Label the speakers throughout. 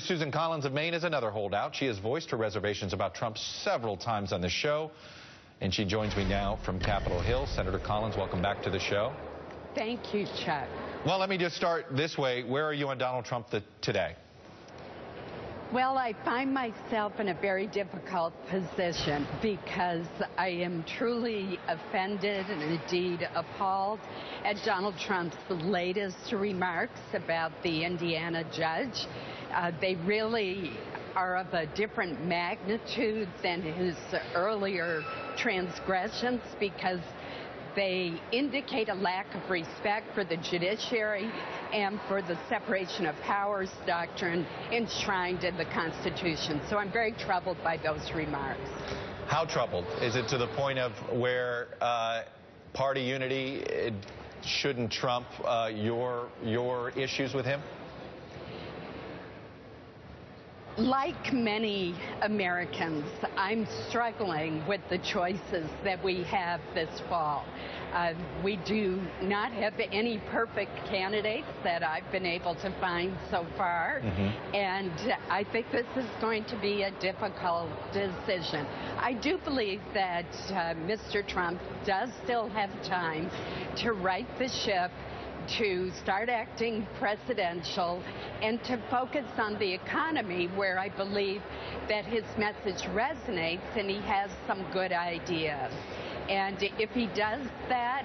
Speaker 1: Susan Collins of Maine is another holdout. She has voiced her reservations about Trump several times on the show, and she joins me now from Capitol Hill. Senator Collins, welcome back to the show.
Speaker 2: Thank you, Chuck.
Speaker 1: Well, let me just start this way. Where are you on Donald Trump today?
Speaker 2: Well, I find myself in a very difficult position because I am truly offended and indeed appalled at Donald Trump's latest remarks about the Indiana judge. They really are of a different magnitude than his earlier transgressions because they indicate a lack of respect for the judiciary and for the separation of powers doctrine enshrined in the Constitution. So I'm very troubled by those remarks.
Speaker 1: How troubled? Is it to the point of where party unity shouldn't trump your issues with him?
Speaker 2: Like many Americans, I'm struggling with the choices that we have this fall. We do not have any perfect candidates that I've been able to find so far, and I think this is going to be a difficult decision. I do believe that Mr. Trump does still have time to right the ship, to start acting presidential, and to focus on the economy, where I believe that his message resonates and he has some good ideas. And if he does that,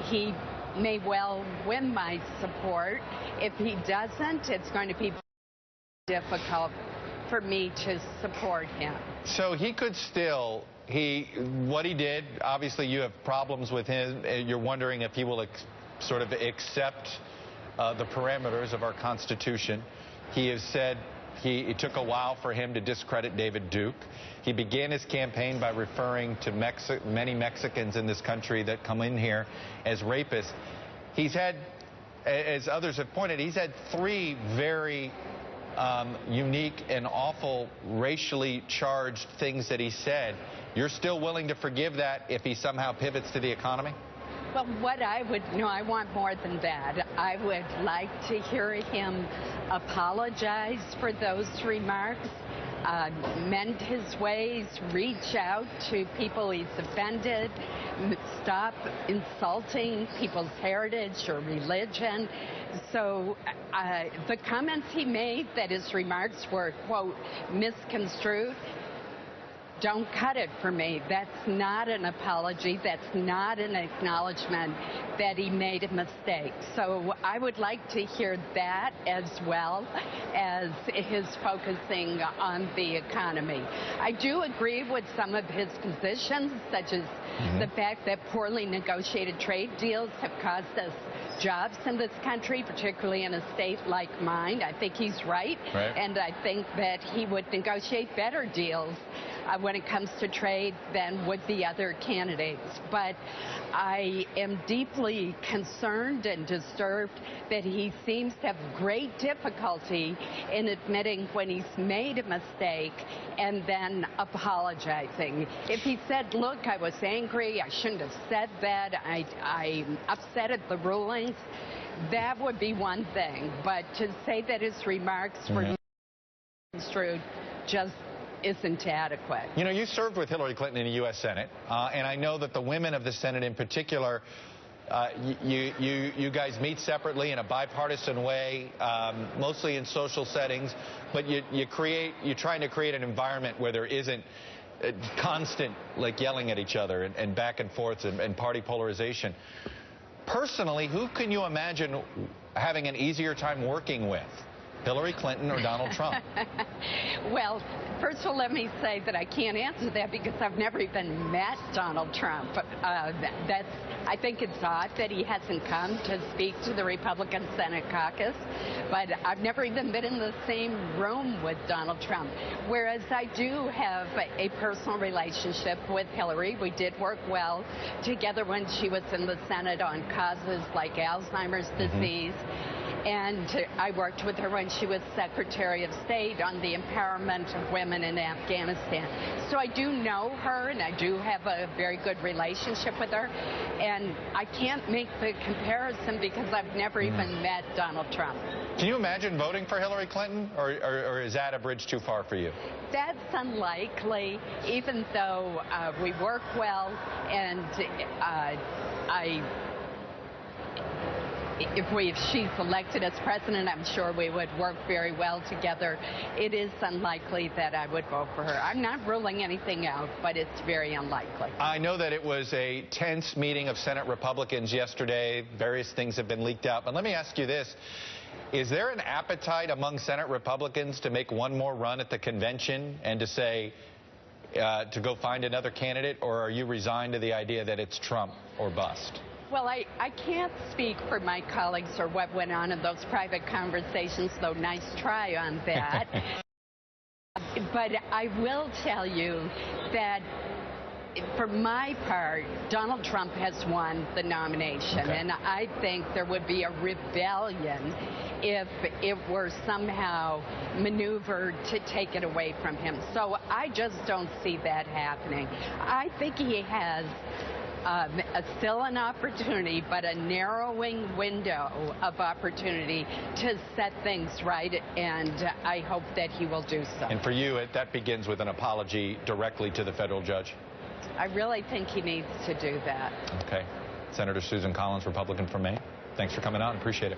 Speaker 2: he may well win my support. If he doesn't, it's going to be difficult for me to support him.
Speaker 1: So he could still, what he did, obviously you have problems with him. You're wondering if he will sort of accept the parameters of our Constitution. He has said it took a while for him to discredit David Duke. He began his campaign by referring to many Mexicans in this country that come in here as rapists. He's had, as others have pointed, he's had three very unique and awful racially charged things that he said. You're still willing to forgive that if he somehow pivots to the economy?
Speaker 2: Well, I want more than that. I would like to hear him apologize for those remarks, mend his ways, reach out to people he's offended, stop insulting people's heritage or religion. So the comments he made that his remarks were, quote, misconstrued, don't cut it for me. That's not an apology. That's not an acknowledgement that he made a mistake. So I would like to hear that as well as his focusing on the economy. I do agree with some of his positions, such as the fact that poorly negotiated trade deals have caused us jobs in this country, particularly in a state like mine. I think he's right. And I think that he would negotiate better deals when it comes to trade than would the other candidates. But I am deeply concerned and disturbed that he seems to have great difficulty in admitting when he's made a mistake and then apologizing. If he said, look, I was angry, I shouldn't have said that, I'm upset at the rulings, that would be one thing. But to say that his remarks were misconstrued just isn't adequate.
Speaker 1: You know, you served with Hillary Clinton in the U.S. Senate, and I know that the women of the Senate in particular, you guys meet separately in a bipartisan way, mostly in social settings, but you're trying to create an environment where there isn't constant, like, yelling at each other and back and forth and party polarization. Personally, who can you imagine having an easier time working with? Hillary Clinton or Donald Trump?
Speaker 2: Well, first of all, let me say that I can't answer that because I've never even met Donald Trump. I think it's odd that he hasn't come to speak to the Republican Senate caucus, but I've never even been in the same room with Donald Trump. Whereas I do have a personal relationship with Hillary. We did work well together when she was in the Senate on causes like Alzheimer's disease. And I worked with her when she was Secretary of State on the empowerment of women in Afghanistan. So I do know her, and I do have a very good relationship with her. And I can't make the comparison because I've never even met Donald Trump.
Speaker 1: Can you imagine voting for Hillary Clinton, or is that a bridge too far for you?
Speaker 2: That's unlikely, even though we work well, and if she's elected as president, I'm sure we would work very well together. It is unlikely that I would vote for her. I'm not ruling anything out, but it's very unlikely.
Speaker 1: I know that it was a tense meeting of Senate Republicans yesterday. Various things have been leaked out. But let me ask you this. Is there an appetite among Senate Republicans to make one more run at the convention and to say, to go find another candidate, or are you resigned to the idea that it's Trump or bust?
Speaker 2: Well, I can't speak for my colleagues or what went on in those private conversations, though nice try on that. But I will tell you that for my part, Donald Trump has won the nomination, and I think there would be a rebellion if it were somehow maneuvered to take it away from him. So I just don't see that happening. I think he has still an opportunity, but a narrowing window of opportunity to set things right, and I hope that he will do so.
Speaker 1: And for you, that begins with an apology directly to the federal judge?
Speaker 2: I really think he needs to do that.
Speaker 1: Okay. Senator Susan Collins, Republican from Maine, thanks for coming out. Appreciate it.